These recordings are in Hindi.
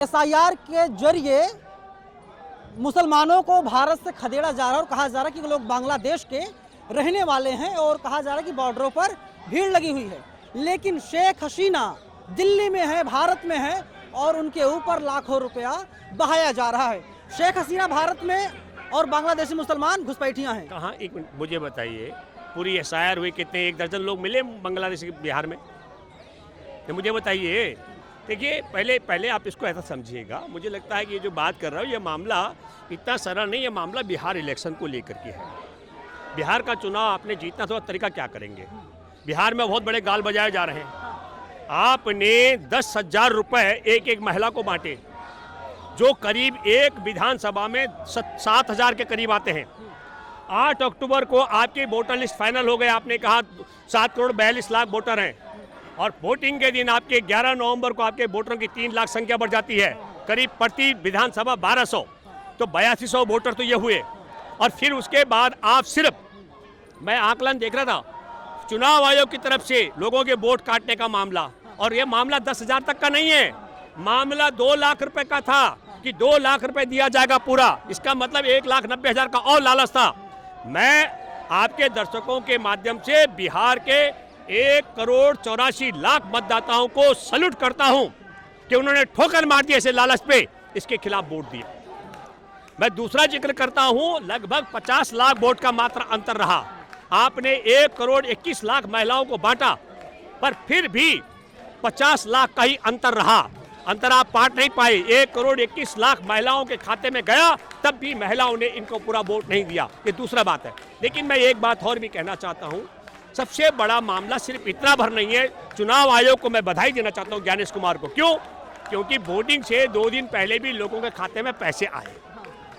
एसआईआर के जरिए मुसलमानों को भारत से खदेड़ा जा रहा है और कहा जा रहा है कि लोग बांग्लादेश के रहने वाले हैं और कहा जा रहा है कि बॉर्डरों पर भीड़ लगी हुई है। लेकिन शेख हसीना दिल्ली में है, भारत में है और उनके ऊपर लाखों रुपया बहाया जा रहा है। शेख हसीना भारत में और बांग्लादेशी मुसलमान घुसपैठियां हैं। कहाँ? एक मिनट मुझे बताइए, पूरी एसआईआर हुई, कितने 1 दर्जन लोग मिले बांग्लादेश के बिहार में? तो मुझे बताइए। देखिए, पहले आप इसको ऐसा समझिएगा। मुझे लगता है कि ये जो बात कर रहा हूँ, ये मामला इतना सरल नहीं, ये मामला बिहार इलेक्शन को लेकर के है। बिहार का चुनाव आपने जीतना तो तरीका क्या करेंगे? बिहार में बहुत बड़े गाल बजाए जा रहे हैं। आपने 10,000 रुपये एक महिला को बांटे, जो करीब एक विधानसभा में 7,000 के करीब आते हैं। 8 अक्टूबर को आपकी वोटर लिस्ट फाइनल हो गए। आपने कहा 7 करोड़ 42 लाख वोटर हैं और वोटिंग के दिन आपके 11 नवंबर को आपके वोटरों की 3 लाख संख्या बढ़ जाती है, करीब प्रति विधानसभा 1200, तो 8200 वोटर तो ये हुए। और फिर उसके बाद आप सिर्फ, मैं आकलन देख रहा था, चुनाव आयोग की तरफ से लोगों के वोट काटने का मामला, और ये मामला 10,000 तक का नहीं है, मामला 2 लाख रुपए का था कि 2 लाख रुपए दिया जाएगा पूरा। इसका मतलब 1,90,000 का और लालच था। मैं आपके दर्शकों के माध्यम से बिहार के 1 करोड़ 84 लाख मतदाताओं को सैल्यूट करता हूं कि उन्होंने ठोकर मार दी ऐसे लालच पे, इसके खिलाफ वोट दिया। मैं दूसरा जिक्र करता हूं, लगभग 50 लाख वोट का मात्र अंतर रहा। आपने 1 करोड़ 21 लाख महिलाओं को बांटा, पर फिर भी 50 लाख का ही अंतर रहा। अंतर आप पाट नहीं पाए। 1 करोड़ 21 लाख महिलाओं के खाते में गया, तब भी महिलाओं ने इनको पूरा वोट नहीं दिया। ये दूसरा बात है। लेकिन मैं एक बात और भी कहना चाहता हूं, सबसे बड़ा मामला सिर्फ इतना भर नहीं है। चुनाव आयोग को मैं बधाई देना चाहता हूं, ज्ञानेश कुमार को। क्यों? क्योंकि वोटिंग से 2 दिन पहले भी लोगों के खाते में पैसे आए।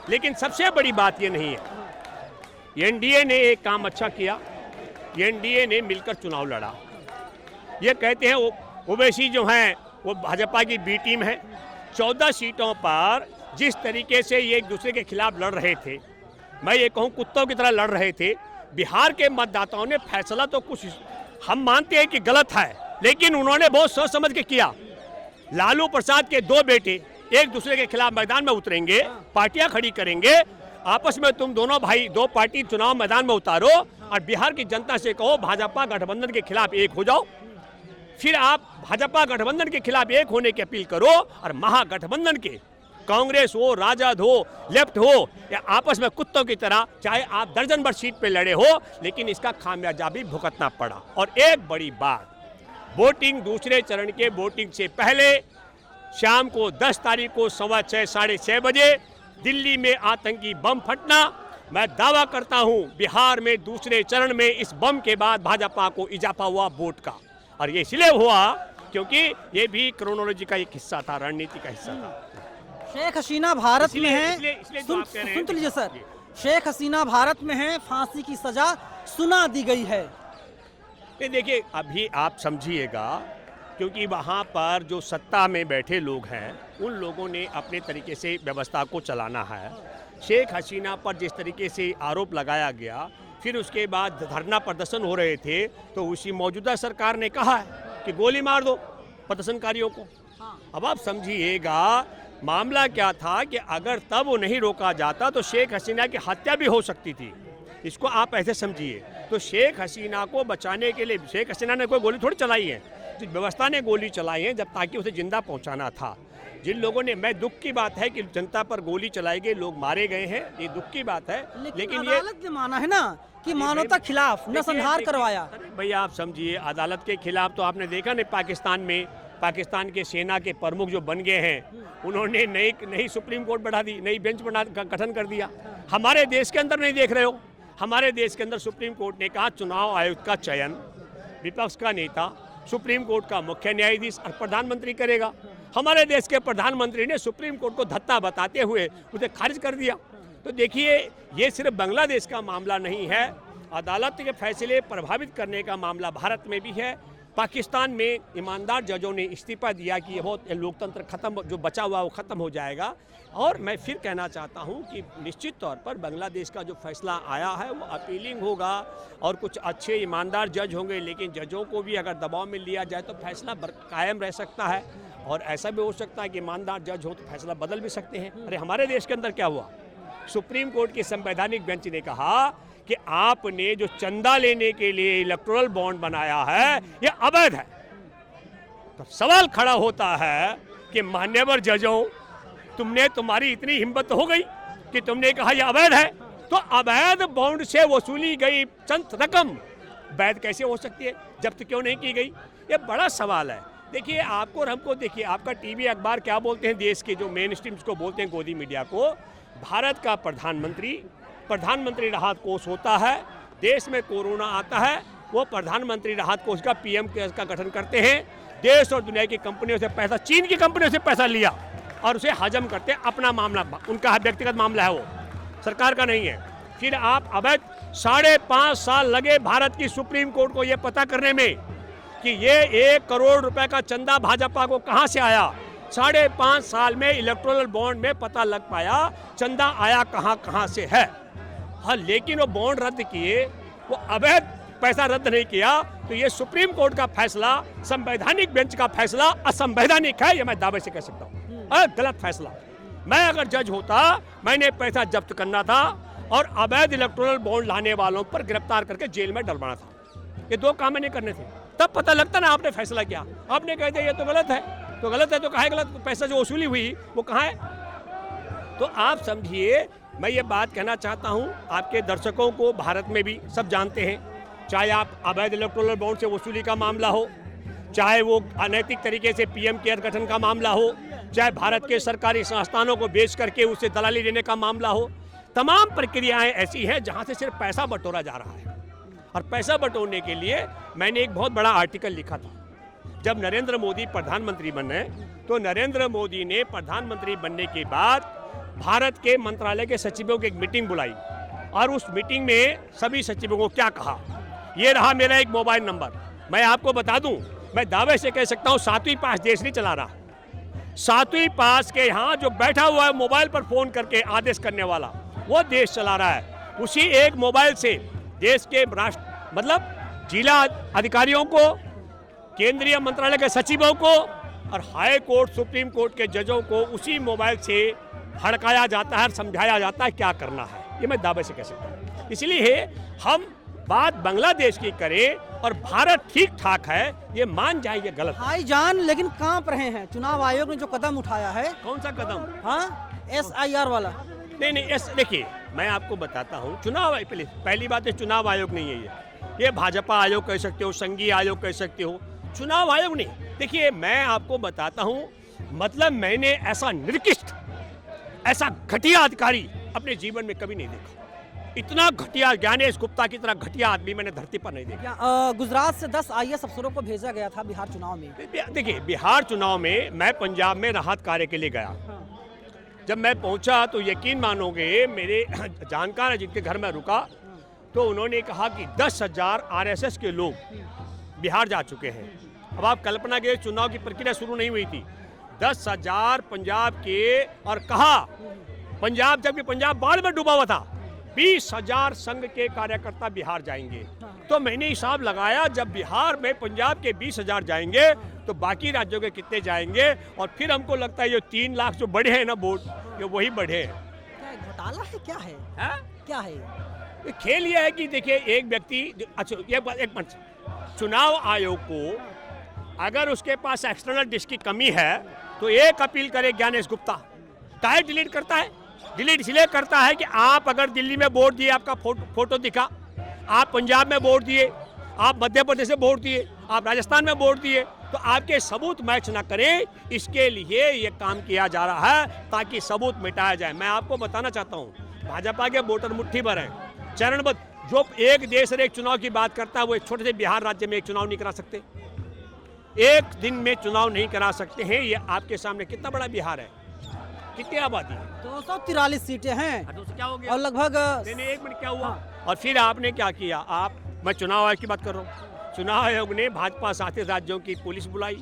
लेकिन सबसे बड़ी बात ये नहीं है। एनडीए ने एक काम अच्छा किया, एनडीए ने मिलकर चुनाव लड़ा। ये कहते हैं ओवैसी जो हैं वो भाजपा की बी टीम है। 14 सीटों पर जिस तरीके से ये एक दूसरे के खिलाफ लड़ रहे थे, मैं ये कहूँ कुत्तों की तरह लड़ रहे थे, बिहार के मतदाताओं ने फैसला तो कुछ हम मानते हैं कि गलत है, लेकिन उन्होंने बहुत सोच समझ के किया। लालू प्रसाद के 2 बेटे एक दूसरे के खिलाफ मैदान में उतरेंगे, पार्टियां खड़ी करेंगे, आपस में तुम दोनों भाई 2 पार्टी चुनाव मैदान में उतारो और बिहार की जनता से कहो भाजपा गठबंधन के खिलाफ एक हो जाओ। फिर आप भाजपा गठबंधन के खिलाफ एक होने की अपील करो और महागठबंधन के कांग्रेस हो, राजद हो, लेफ्ट हो, या आपस में कुत्तों की तरह चाहे आप दर्जन भर सीट पे लड़े हो, लेकिन इसका खामियाजा भी भुगतना पड़ा। और एक बड़ी बात, वोटिंग दूसरे चरण के वोटिंग से पहले शाम को 10 तारीख को 6:15 साढ़े 6 बजे दिल्ली में आतंकी बम फटना। मैं दावा करता हूं बिहार में दूसरे चरण में इस बम के बाद भाजपा को इजाफा हुआ वोट का, और ये इसलिए हुआ क्योंकि ये भी क्रोनोलॉजी का एक हिस्सा था, रणनीति का हिस्सा था। शेख हसीना भारत में है, सुन तो लीजिए सर, शेख हसीना भारत में है, फांसी की सजा सुना दी गई है। देखिए, अभी आप समझिएगा, क्योंकि वहाँ पर जो सत्ता में बैठे लोग हैं, उन लोगों ने अपने तरीके से व्यवस्था को चलाना है। शेख हसीना पर जिस तरीके से आरोप लगाया गया, फिर उसके बाद धरना प्रदर्शन हो रहे थे, तो उसी मौजूदा सरकार ने कहा है कि गोली मार दो प्रदर्शनकारियों को। अब आप समझिएगा, मामला क्या था कि अगर तब वो नहीं रोका जाता तो शेख हसीना की हत्या भी हो सकती थी। इसको आप ऐसे समझिए। तो शेख हसीना को बचाने के लिए, शेख हसीना ने कोई गोली थोड़ी चलाई है, तो व्यवस्था ने गोली चलाई है, जब ताकि उसे जिंदा पहुंचाना था। जिन लोगों ने, मैं दुख की बात है कि जनता पर गोली चलाई गई, लोग मारे गए हैं, ये दुख की बात है। लेकिन ये अदालत ने माना है ना कि मानवता खिलाफ नरसंहार करवाया। भैया आप समझिए, अदालत के खिलाफ तो आपने देखा नहीं, पाकिस्तान में पाकिस्तान के सेना के प्रमुख जो बन गए हैं, उन्होंने नई सुप्रीम कोर्ट बढ़ा दी, नई बेंच गठन कर दिया। हमारे देश के अंदर नहीं देख रहे हो, हमारे देश के अंदर सुप्रीम कोर्ट ने कहा चुनाव आयोग का चयन विपक्ष का नेता, सुप्रीम कोर्ट का मुख्य न्यायाधीश और प्रधानमंत्री करेगा। हमारे देश के प्रधानमंत्री ने सुप्रीम कोर्ट को धत्ता बताते हुए उसे खारिज कर दिया। तो देखिए, ये सिर्फ बांग्लादेश का मामला नहीं है, अदालत के फैसले प्रभावित करने का मामला भारत में भी है। पाकिस्तान में ईमानदार जजों ने इस्तीफा दिया कि ये बहुत लोकतंत्र खत्म, जो बचा हुआ वो खत्म हो जाएगा। और मैं फिर कहना चाहता हूं कि निश्चित तौर पर बांग्लादेश का जो फैसला आया है वो अपीलिंग होगा और कुछ अच्छे ईमानदार जज होंगे, लेकिन जजों को भी अगर दबाव में लिया जाए तो फैसला कायम रह सकता है। और ऐसा भी हो सकता है कि ईमानदार जज हो तो फैसला बदल भी सकते हैं। अरे हमारे देश के अंदर क्या हुआ, सुप्रीम कोर्ट की संवैधानिक बेंच ने कहा कि आपने जो चंदा लेने के लिए इलेक्टोरल बॉन्ड बनाया है ये अवैध है। तो सवाल खड़ा होता है कि मान्यवर जजों, तुम्हारी इतनी हिम्मत हो गई कि तुमने कहा यह अवैध है, तो अवैध बॉन्ड से वसूली गई चंद रकम वैध कैसे हो सकती है, जब्त क्यों नहीं की गई? ये बड़ा सवाल है। देखिए आपको और हमको, देखिए आपका टीवी अखबार क्या बोलते हैं, देश के जो मेन स्ट्रीम्स को बोलते हैं, गोदी मीडिया को, भारत का प्रधानमंत्री राहत कोष होता है। देश में कोरोना आता है, वो प्रधानमंत्री राहत कोष का पीएम केयर्स का गठन करते हैं। देश और दुनिया की कंपनियों से पैसा, चीन की कंपनियों से पैसा लिया और उसे हजम करते हैं। अपना मामला, उनका व्यक्तिगत मामला है, वो सरकार का नहीं है। फिर आप अवैध 5.5 साल लगे भारत की सुप्रीम कोर्ट को यह पता करने में कि ये 1 करोड़ रुपए का चंदा भाजपा को कहां से आया। 5.5 साल में इलेक्टोरल बॉन्ड में पता लग पाया चंदा आया कहां से है। हाँ, लेकिन वो बॉन्ड रद्द किए, वो अवैध पैसा रद्द नहीं किया। तो ये सुप्रीम कोर्ट का फैसला, संवैधानिक बेंच का फैसला असंवैधानिक है, ये मैं दावे से कह सकता हूँ, गलत फैसला। मैं अगर जज होता, मैंने पैसा जब्त करना था और अवैध इलेक्टोरल बॉन्ड लाने वालों पर गिरफ्तार करके जेल में डलवाना था। ये 2 काम मैंने करने थे, तब पता लगता ना आपने फैसला किया। आपने कह दिया ये तो गलत है, तो गलत है तो कहाँ है गलत, पैसा जो वसूली हुई वो कहाँ है? तो आप समझिए, मैं ये बात कहना चाहता हूँ आपके दर्शकों को, भारत में भी सब जानते हैं, चाहे आप अवैध इलेक्टोरल बॉन्ड से वसूली का मामला हो, चाहे वो अनैतिक तरीके से पीएम केयर गठन का मामला हो, चाहे भारत के सरकारी संस्थानों को बेच करके उससे दलाली लेने का मामला हो, तमाम प्रक्रियाएं ऐसी हैं जहां से सिर्फ पैसा बटोरा जा रहा है। और पैसा बटोरने के लिए मैंने एक बहुत बड़ा आर्टिकल लिखा था। जब नरेंद्र मोदी प्रधानमंत्री बने तो नरेंद्र मोदी ने प्रधानमंत्री बनने के बाद भारत के मंत्रालय के सचिवों की एक मीटिंग बुलाई और उस मीटिंग में सभी सचिवों को क्या कहा, ये रहा मेरा एक मोबाइल नंबर। मैं आपको बता दूं, मैं दावे से कह सकता हूं 7वीं पास देश नहीं चला रहा। 7वीं पास के यहाँ जो बैठा हुआ है मोबाइल पर फोन करके आदेश करने वाला, वो देश चला रहा है। उसी एक मोबाइल से देश के राष्ट्र मतलब जिला अधिकारियों को, केंद्रीय मंत्रालय के सचिवों को और हाई कोर्ट, सुप्रीम कोर्ट के जजों को उसी मोबाइल से भड़काया जाता है, समझाया जाता है क्या करना है। ये मैं दावे से कह सकता हूँ। इसलिए हम बात बांग्लादेश की करें और भारत ठीक ठाक है ये मान जाए, ये गलत है। भाईजान लेकिन कांप रहे हैं, चुनाव आयोग ने जो कदम उठाया है। कौन सा कदम? हाँ, SIR वाला। नहीं, देखिए मैं आपको बताता हूँ, चुनाव पहली बात है, चुनाव आयोग नहीं है ये भाजपा आयोग कह सकते हो, संघीय आयोग कह सकते हो, चुनाव आयोग नहीं। देखिए मैं आपको बताता हूँ, मतलब मैंने ऐसा निकृष्ट, ऐसा घटिया अधिकारी अपने जीवन में कभी नहीं देखा। इतना घटिया, ज्ञानेश गुप्ता की तरह घटिया आदमी मैंने धरती पर नहीं देखा। गुजरात से 10 IAS अफसरों को भेजा गया था बिहार चुनाव में। देखिए बिहार चुनाव में मैं पंजाब में राहत कार्य के लिए गया। जब मैं पहुंचा तो यकीन मानोगे, मेरे जानकार है जिनके घर में रुका, तो उन्होंने कहा कि 10,000 RSS के लोग बिहार जा चुके हैं। अब आप कल्पना के, चुनाव की प्रक्रिया शुरू नहीं हुई थी, 10,000 पंजाब के, और कहा पंजाब, जबकि पंजाब बाढ़ में डूबा हुआ था, 20,000 संघ के कार्यकर्ता बिहार जाएंगे। तो मैंने हिसाब लगाया, जब बिहार में पंजाब के 20,000 जाएंगे तो बाकी राज्यों के कितने जाएंगे, और फिर हमको लगता है ये 3 लाख जो बढ़े हैं ना वोट, ये वही बढ़े हैं। क्या घोटाला है, क्या है? क्या है ये खेल ये है कि देखिए एक व्यक्ति, अच्छा एक मिनट, चुनाव आयोग को अगर उसके पास एक्सटर्नल डिस्क की कमी है तो एक अपील करे ज्ञानेश गुप्ता, टाइप डिलीट करता है। डिलीट इसलिए करता है कि आप अगर दिल्ली में वोट दिए, आपका फोटो दिखा, आप पंजाब में वोट दिए, आप मध्य प्रदेश में वोट दिए, आप राजस्थान में वोट दिए, तो आपके सबूत मैच ना करें, इसके लिए ये काम किया जा रहा है ताकि सबूत मिटाया जाए। मैं आपको बताना चाहता हूँ, भाजपा के वोटर मुट्ठी भर हैं, चरणबद्ध। जो एक देश और एक चुनाव की बात करता है, वो एक छोटे से बिहार राज्य में एक चुनाव नहीं करा सकते, एक दिन में चुनाव नहीं करा सकते हैं। ये आपके सामने कितना बड़ा बिहार है, कितनी आबादी है, 243 सीटें हैं, क्या हो गया? और लगभग 1 मिनट क्या हुआ? और फिर आपने क्या किया? मैं चुनाव आयोग की बात कर रहा हूँ। चुनाव आयोग ने भाजपा शासित राज्यों की पुलिस बुलाई,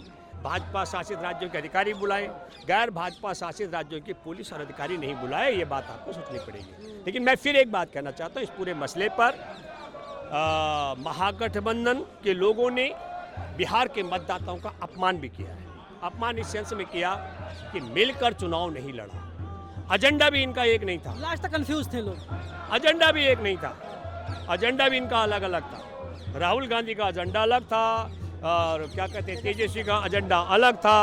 भाजपा शासित राज्यों के अधिकारी बुलाए, गैर भाजपा शासित राज्यों की पुलिस और अधिकारी नहीं बुलाए। ये बात आपको सोचनी पड़ेगी। लेकिन मैं फिर एक बात कहना चाहता हूँ, इस पूरे मसले पर महागठबंधन के लोगों ने बिहार के मतदाताओं का अपमान भी किया है। अपमान इस सेंस में किया कि मिलकर चुनाव नहीं लड़ा। एजेंडा भी इनका एक नहीं था, लास्ट तक कंफ्यूज थे लोग। एजेंडा भी एक नहीं था, एजेंडा भी इनका अलग अलग था। राहुल गांधी का एजेंडा अलग था और क्या कहते हैं तेजस्वी का एजेंडा अलग था।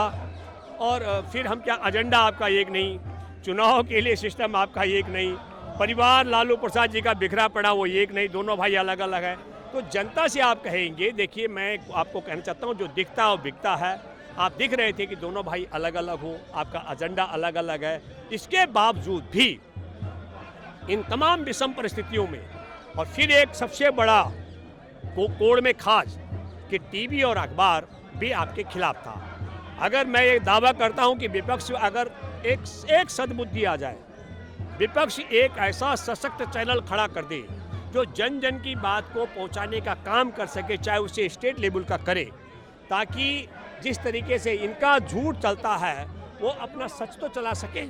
और फिर हम क्या, एजेंडा आपका एक नहीं, चुनाव के लिए सिस्टम आपका एक नहीं, परिवार लालू प्रसाद जी का बिखरा पड़ा वो एक नहीं, दोनों भाई अलग अलग है। तो जनता से आप कहेंगे, देखिए मैं आपको कहना चाहता हूँ जो दिखता और बिकता है, आप दिख रहे थे कि दोनों भाई अलग अलग हो, आपका एजेंडा अलग अलग है। इसके बावजूद भी इन तमाम विषम परिस्थितियों में और फिर एक सबसे बड़ा कोड़ में खास कि टीवी और अखबार भी आपके खिलाफ था। अगर मैं ये दावा करता हूं कि विपक्ष अगर एक सद्बुद्धि आ जाए, विपक्ष एक ऐसा सशक्त चैनल खड़ा कर दे जो जन जन की बात को पहुंचाने का काम कर सके, चाहे उसे स्टेट लेवल का करे, ताकि जिस तरीके से इनका झूठ चलता है वो अपना सच तो चला सके।